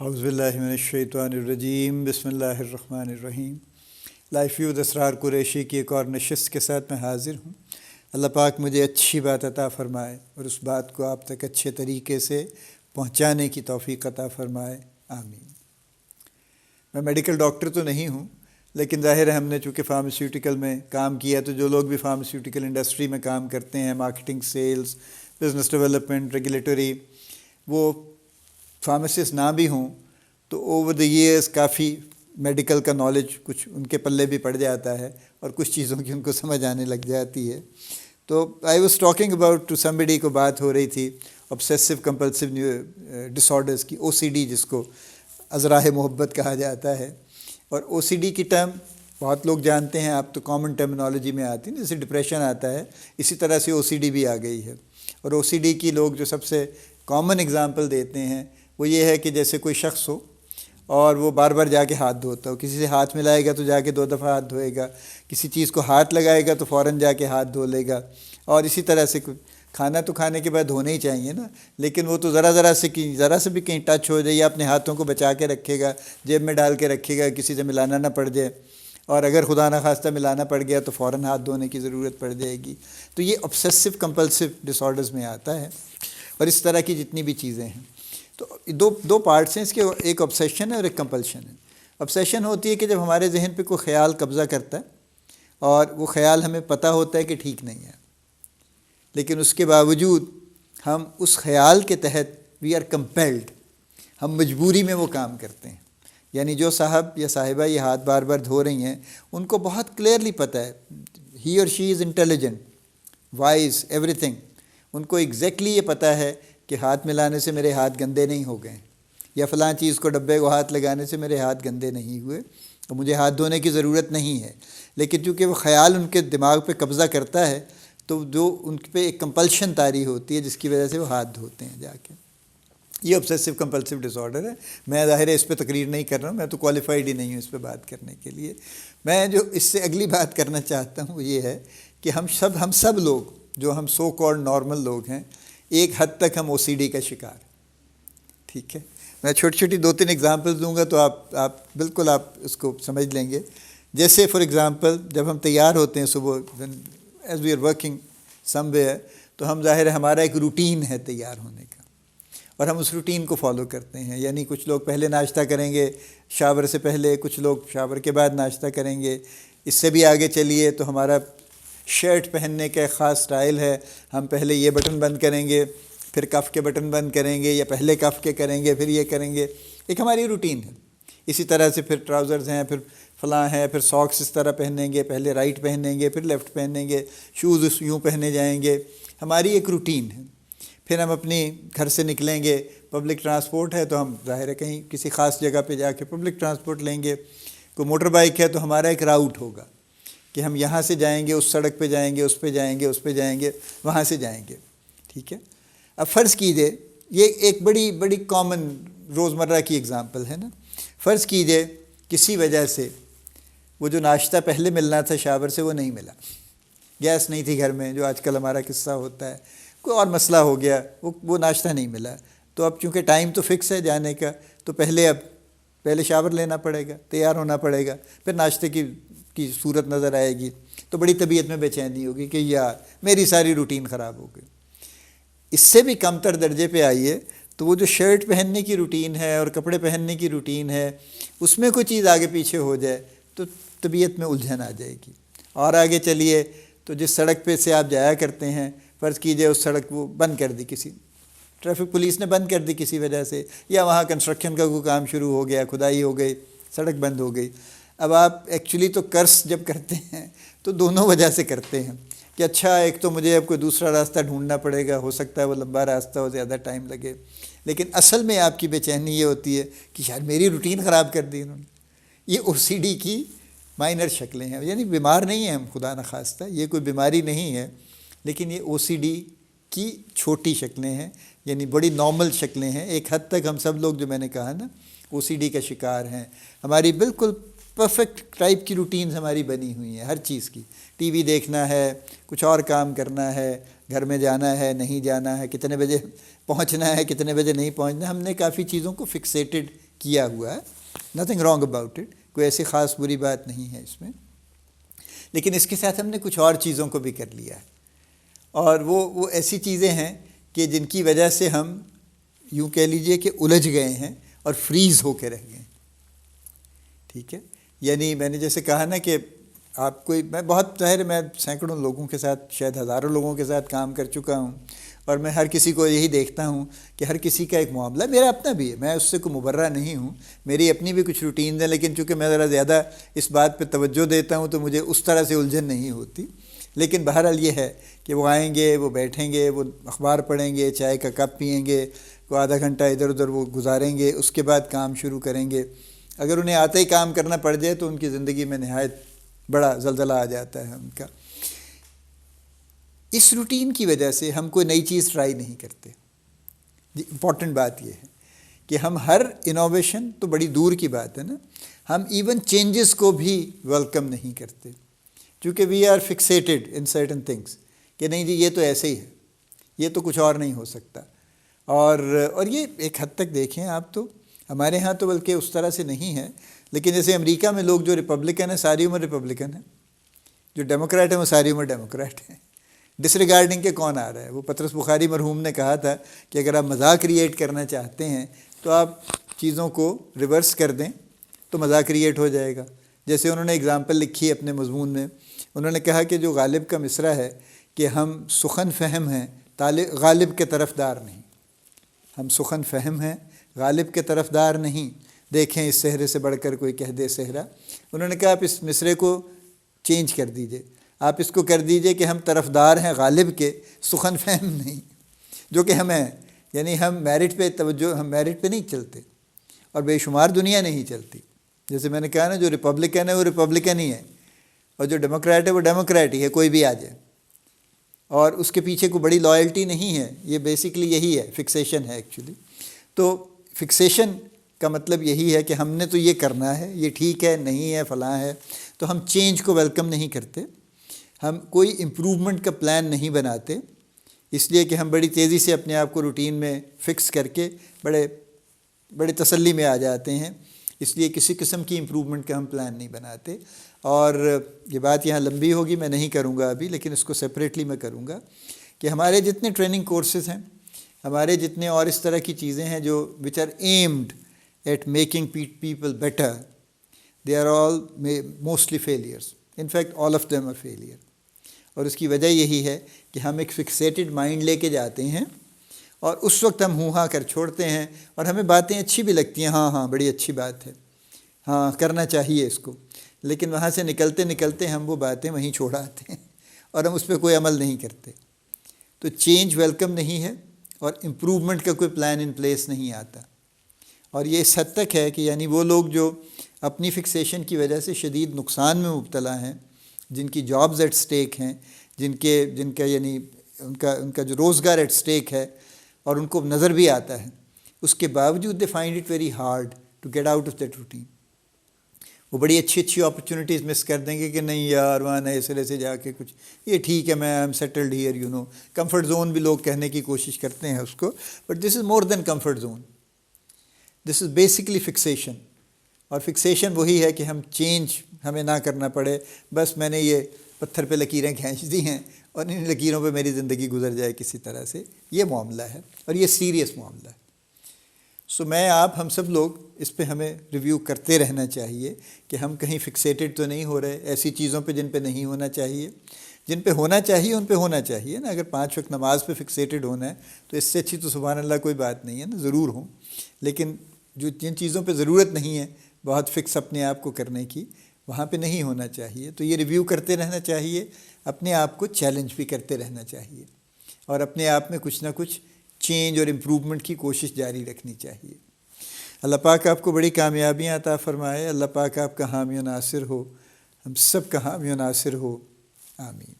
اعوذ باللہ من الشیطان الرجیم، بسم اللہ الرحمن الرحیم۔ لائف ویو اسرار قریشی کی ایک اور نشست کے ساتھ میں حاضر ہوں۔ اللہ پاک مجھے اچھی بات عطا فرمائے اور اس بات کو آپ تک اچھے طریقے سے پہنچانے کی توفیق عطا فرمائے، آمین۔ میں میڈیکل ڈاکٹر تو نہیں ہوں، لیکن ظاہر ہے ہم نے چونکہ فارماسیوٹیکل میں کام کیا، تو جو لوگ بھی فارماسیوٹیکل انڈسٹری میں کام کرتے ہیں، marketing, sales, business development, regulatory, وہ فارماسسٹ نہ بھی ہوں تو اوور دی ایئرس کافی میڈیکل کا نالج کچھ ان کے پلے بھی پڑ جاتا ہے اور کچھ چیزوں کی ان کو سمجھ آنے لگ جاتی ہے۔ تو I was talking about to somebody کو بات ہو رہی تھی obsessive compulsive ڈسآرڈرس کی، OCD جس کو ازراہ محبت کہا جاتا ہے۔ اور OCD کی ٹرم بہت لوگ جانتے ہیں، آپ تو کامن ٹرمنالوجی میں آتی ہیں، جیسے ڈپریشن آتا ہے اسی طرح سے OCD بھی آ گئی ہے۔ اور OCD کی لوگ جو سب سے کامن اگزامپل دیتے ہیں وہ یہ ہے کہ جیسے کوئی شخص ہو اور وہ بار بار جا کے ہاتھ دھوتا ہو، کسی سے ہاتھ ملائے گا تو جا کے 2 دفعہ ہاتھ دھوئے گا، کسی چیز کو ہاتھ لگائے گا تو فوراً جا کے ہاتھ دھو لے گا، اور اسی طرح سے کھانا تو کھانے کے بعد دھونے ہی چاہیے نا، لیکن وہ تو ذرا سے بھی کہیں ٹچ ہو جائے یا اپنے ہاتھوں کو بچا کے رکھے گا، جیب میں ڈال کے رکھے گا، کسی سے ملانا نہ پڑ جائے، اور اگر خدا نخواستہ ملانا پڑ گیا تو فوراً ہاتھ دھونے کی ضرورت پڑ جائے گی۔ تو یہ obsessive compulsive ڈسآرڈرز میں آتا ہے، اور اس طرح کی جتنی بھی چیزیں ہیں۔ تو دو پارٹس ہیں اس کے، ایک obsession ہے اور ایک compulsion ہے۔ obsession ہوتی ہے کہ جب ہمارے ذہن پہ کوئی خیال قبضہ کرتا ہے اور وہ خیال ہمیں پتہ ہوتا ہے کہ ٹھیک نہیں ہے، لیکن اس کے باوجود ہم اس خیال کے تحت وی آر کمپیلڈ، ہم مجبوری میں وہ کام کرتے ہیں۔ یعنی جو صاحب یا صاحبہ یہ ہاتھ بار بار دھو رہی ہیں، ان کو بہت کلیئرلی پتہ ہے، ہی اور she is intelligent, wise, everything, ان کو ایگزیکٹلی یہ پتہ ہے کہ ہاتھ ملانے سے میرے ہاتھ گندے نہیں ہو گئے، یا فلاں چیز کو ڈبے کو ہاتھ لگانے سے میرے ہاتھ گندے نہیں ہوئے، تو مجھے ہاتھ دھونے کی ضرورت نہیں ہے۔ لیکن چونکہ وہ خیال ان کے دماغ پہ قبضہ کرتا ہے تو جو ان پہ ایک کمپلشن طاری ہوتی ہے جس کی وجہ سے وہ ہاتھ دھوتے ہیں جا کے۔ یہ obsessive compulsive ڈسآرڈر ہے۔ میں ظاہر ہے اس پہ تقریر نہیں کر رہا ہوں، میں تو کوالیفائڈ ہی نہیں ہوں اس پہ بات کرنے کے لیے۔ میں جو اس سے اگلی بات کرنا چاہتا ہوں وہ یہ ہے کہ ہم سب لوگ جو ہم سو کالڈ نارمل لوگ ہیں، ایک حد تک ہم OCD کا شکار، ٹھیک ہے۔ میں چھوٹی 2-3 ایگزامپل دوں گا تو آپ بالکل آپ اس کو سمجھ لیں گے۔ جیسے فار ایگزامپل جب ہم تیار ہوتے ہیں صبح، as we are working somewhere, تو ہم ظاہر ہے ہمارا ایک روٹین ہے تیار ہونے کا، اور ہم اس روٹین کو فالو کرتے ہیں۔ یعنی کچھ لوگ پہلے ناشتہ کریں گے شاور سے پہلے، کچھ لوگ شاور کے بعد ناشتہ کریں گے۔ اس سے بھی آگے چلیے تو ہمارا شرٹ پہننے کا ایک خاص سٹائل ہے، ہم پہلے یہ بٹن بند کریں گے، پھر کف کے بٹن بند کریں گے، یا پہلے کف کے کریں گے پھر یہ کریں گے، ایک ہماری روٹین ہے۔ اسی طرح سے پھر ٹراؤزرز ہیں، پھر فلاں ہیں، پھر ساکس اس طرح پہنیں گے، پہلے رائٹ پہنیں گے پھر لیفٹ پہنیں گے، شوز یوں پہنے جائیں گے، ہماری ایک روٹین ہے۔ پھر ہم اپنی گھر سے نکلیں گے، پبلک ٹرانسپورٹ ہے تو ہم ظاہر ہے کہیں کسی خاص جگہ پہ جا کے پبلک ٹرانسپورٹ لیں گے۔ کوئی موٹر بائک ہے تو ہمارا ایک راؤٹ ہوگا کہ ہم یہاں سے جائیں گے، اس سڑک پہ جائیں گے، اس پہ جائیں گے، اس پہ جائیں گے، وہاں سے جائیں گے، ٹھیک ہے۔ اب فرض کیجئے، یہ ایک بڑی کامن روزمرہ کی اگزامپل ہے نا۔ فرض کیجئے کسی وجہ سے وہ جو ناشتہ پہلے ملنا تھا شاور سے وہ نہیں ملا، گیس نہیں تھی گھر میں، جو آج کل ہمارا قصہ ہوتا ہے، کوئی اور مسئلہ ہو گیا، وہ ناشتہ نہیں ملا، تو اب چونکہ ٹائم تو فکس ہے جانے کا، تو پہلے شاور لینا پڑے گا، تیار ہونا پڑے گا، پھر ناشتے کی صورت نظر آئے گی، تو بڑی طبیعت میں بے چینی ہوگی کہ یار میری ساری روٹین خراب ہو گئی۔ اس سے بھی کم تر درجے پہ آئیے تو وہ جو شرٹ پہننے کی روٹین ہے اور کپڑے پہننے کی روٹین ہے، اس میں کوئی چیز آگے پیچھے ہو جائے تو طبیعت میں الجھن آ جائے گی۔ اور آگے چلیے تو جس سڑک پہ سے آپ جایا کرتے ہیں، فرض کیجئے اس سڑک وہ بند کر دی، کسی ٹریفک پولیس نے بند کر دی کسی وجہ سے، یا وہاں کنسٹرکشن کا کوئی کام شروع ہو گیا، کھدائی ہو گئی، سڑک بند ہو گئی۔ اب آپ ایکچولی تو کرس جب کرتے ہیں تو دونوں وجہ سے کرتے ہیں کہ اچھا ایک تو مجھے اب کوئی دوسرا راستہ ڈھونڈنا پڑے گا، ہو سکتا ہے وہ لمبا راستہ ہو، زیادہ ٹائم لگے، لیکن اصل میں آپ کی بے چینی یہ ہوتی ہے کہ شاید میری روٹین خراب کر دی انہوں نے۔ یہ OCD کی مائنر شکلیں ہیں، یعنی بیمار نہیں ہیں ہم، خدا نخواستہ یہ کوئی بیماری نہیں ہے، لیکن یہ OCD کی چھوٹی شکلیں ہیں، یعنی بڑی نارمل شکلیں ہیں۔ ایک حد تک ہم سب لوگ جو میں نے کہا نا OCD کا شکار ہیں، ہماری بالکل پرفیکٹ ٹائپ کی روٹینز ہماری بنی ہوئی ہیں ہر چیز کی، ٹی وی دیکھنا ہے، کچھ اور کام کرنا ہے، گھر میں جانا ہے نہیں جانا ہے، کتنے بجے پہنچنا ہے کتنے بجے نہیں پہنچنا ہے، ہم نے کافی چیزوں کو فکسیٹڈ کیا ہوا ہے، نتھنگ رانگ اباؤٹ اٹ، کوئی ایسی خاص بری بات نہیں ہے اس میں، لیکن اس کے ساتھ ہم نے کچھ اور چیزوں کو بھی کر لیا ہے، اور وہ ایسی چیزیں ہیں کہ جن کی وجہ سے ہم یوں کہہ لیجئے کہ الجھ گئے ہیں اور فریز ہو کے رہ گئے ہیں، ٹھیک ہے۔ یعنی میں نے جیسے کہا نا کہ آپ کوئی، میں بہت ظاہر میں سینکڑوں لوگوں کے ساتھ، شاید ہزاروں لوگوں کے ساتھ کام کر چکا ہوں، اور میں ہر کسی کو یہی دیکھتا ہوں کہ ہر کسی کا ایک معاملہ، میرا اپنا بھی ہے، میں اس سے کوئی مبرہ نہیں ہوں، میری اپنی بھی کچھ روٹینز ہیں، لیکن چونکہ میں ذرا زیادہ اس بات پہ توجہ دیتا ہوں تو مجھے اس طرح سے الجھن نہیں ہوتی، لیکن بہرحال یہ ہے کہ وہ آئیں گے، وہ بیٹھیں گے، وہ اخبار پڑھیں گے، چائے کا کپ پئیں گے، کوئی آدھا گھنٹہ ادھر ادھر وہ گزاریں گے، اس کے بعد کام شروع کریں گے۔ اگر انہیں آتے ہی کام کرنا پڑ جائے تو ان کی زندگی میں نہایت بڑا زلزلہ آ جاتا ہے ان کا۔ اس روٹین کی وجہ سے ہم کوئی نئی چیز ٹرائی نہیں کرتے۔ امپورٹنٹ بات یہ ہے کہ ہم ہر انوویشن تو بڑی دور کی بات ہے نا، ہم ایون چینجز کو بھی ویلکم نہیں کرتے، چونکہ we are fixated in certain things کہ نہیں جی یہ تو ایسے ہی ہے، یہ تو کچھ اور نہیں ہو سکتا۔ اور یہ ایک حد تک دیکھیں آپ تو ہمارے ہاں تو بلکہ اس طرح سے نہیں ہے، لیکن جیسے امریکہ میں لوگ جو ریپبلکن ہیں ساری عمر ریپبلکن ہیں، جو ڈیموکریٹ ہیں وہ ساری عمر ڈیموکریٹ ہیں، ڈس ریگارڈنگ کے کون آ رہا ہے۔ وہ پطرس بخاری مرحوم نے کہا تھا کہ اگر آپ مذاق کریٹ کرنا چاہتے ہیں تو آپ چیزوں کو ریورس کر دیں تو مذاق کریٹ ہو جائے گا۔ جیسے انہوں نے اگزامپل لکھی ہے اپنے مضمون میں، انہوں نے کہا کہ جو غالب کا مصرع ہے کہ ہم سخن فہم ہیں غالب کے طرف دار نہیں، ہم سخن فہم ہیں غالب کے طرف دار نہیں، دیکھیں اس صحرے سے بڑھ کر کوئی کہہ دے صحرا۔ انہوں نے کہا آپ اس مصرعے کو چینج کر دیجئے، آپ اس کو کر دیجئے کہ ہم طرفدار ہیں غالب کے، سخن فہم نہیں، جو کہ ہم ہیں۔ یعنی ہم میرٹ پہ توجہ، ہم میرٹ پہ نہیں چلتے، اور بے شمار دنیا نہیں چلتی۔ جیسے میں نے کہا نا جو ریپبلکن ہے وہ ریپبلکن ہی ہے، اور جو ڈیموکریٹ ہے وہ ڈیموکریٹ ہی ہے، کوئی بھی آ جائے، اور اس کے پیچھے کوئی بڑی لائلٹی نہیں ہے۔ یہ بیسیکلی یہی ہے، فکسیشن ہے ایکچولی۔ تو فکسیشن کا مطلب یہی ہے کہ ہم نے تو یہ کرنا ہے، یہ ٹھیک ہے نہیں ہے فلاں ہے، تو ہم چینج کو ویلکم نہیں کرتے، ہم کوئی امپروومنٹ کا پلان نہیں بناتے، اس لیے کہ ہم بڑی تیزی سے اپنے آپ کو روٹین میں فکس کر کے بڑے تسلی میں آ جاتے ہیں، اس لیے کسی قسم کی امپروومنٹ کا ہم پلان نہیں بناتے۔ اور یہ بات یہاں لمبی ہوگی، میں نہیں کروں گا ابھی، لیکن اس کو سپریٹلی میں کروں گا کہ ہمارے جتنے ٹریننگ کورسز ہیں، ہمارے جتنے اور اس طرح کی چیزیں ہیں جو which are aimed at making people better, they are all mostly failures, in fact all of them are failure. اور اس کی وجہ یہی ہے کہ ہم ایک فکسیٹڈ مائنڈ لے کے جاتے ہیں، اور اس وقت ہم ہاں کر چھوڑتے ہیں، اور ہمیں باتیں اچھی بھی لگتی ہیں، ہاں بڑی اچھی بات ہے، ہاں کرنا چاہیے اس کو، لیکن وہاں سے نکلتے نکلتے ہم وہ باتیں وہیں چھوڑ آتے ہیں، اور ہم اس پہ کوئی عمل نہیں کرتے۔ تو چینج ویلکم نہیں ہے، اور امپروومنٹ کا کوئی پلان ان پلیس نہیں آتا۔ اور یہ اس حد تک ہے کہ یعنی وہ لوگ جو اپنی فکسیشن کی وجہ سے شدید نقصان میں مبتلا ہیں، جن کی جابز ایٹ سٹیک ہیں، جن کا یعنی ان کا جو روزگار ایٹ سٹیک ہے، اور ان کو نظر بھی آتا ہے، اس کے باوجود they find it very hard to get out of that routine. وہ بڑی اچھی اپرچونیٹیز مس کر دیں گے کہ نہیں یار وہاں نئے سرے سے جا کے کچھ، یہ ٹھیک ہے، میں am settled here comfort zone بھی لوگ کہنے کی کوشش کرتے ہیں اس کو، but this is more than comfort zone, this is basically fixation. اور فکسیشن وہی ہے کہ ہم چینج ہمیں نہ کرنا پڑے، بس میں نے یہ پتھر پہ لکیریں کھینچ دی ہیں اور ان لکیروں پہ میری زندگی گزر جائے کسی طرح سے، یہ معاملہ ہے، اور یہ سیریس معاملہ ہے۔ سو میں آپ ہم سب لوگ اس پہ ہمیں ریویو کرتے رہنا چاہیے کہ ہم کہیں فکسیٹڈ تو نہیں ہو رہے ایسی چیزوں پہ جن پہ نہیں ہونا چاہیے، جن پہ ہونا چاہیے ان پہ ہونا چاہیے نا۔ اگر 5 وقت نماز پہ فکسیٹڈ ہونا ہے تو اس سے اچھی تو سبحان اللہ کوئی بات نہیں ہے نا، ضرور ہوں، لیکن جن چیزوں پہ ضرورت نہیں ہے بہت فکس اپنے آپ کو کرنے کی، وہاں پہ نہیں ہونا چاہیے۔ تو یہ ریویو کرتے رہنا چاہیے، اپنے آپ کو چیلنج بھی کرتے رہنا چاہیے، اور اپنے آپ میں کچھ نہ کچھ چینج اور امپروومنٹ کی کوشش جاری رکھنی چاہیے۔ اللہ پاک آپ کو بڑی کامیابیاں عطا فرمائے، اللہ پاک آپ کا حامی و ناصر ہو، ہم سب کا حامی و ناصر ہو، آمین۔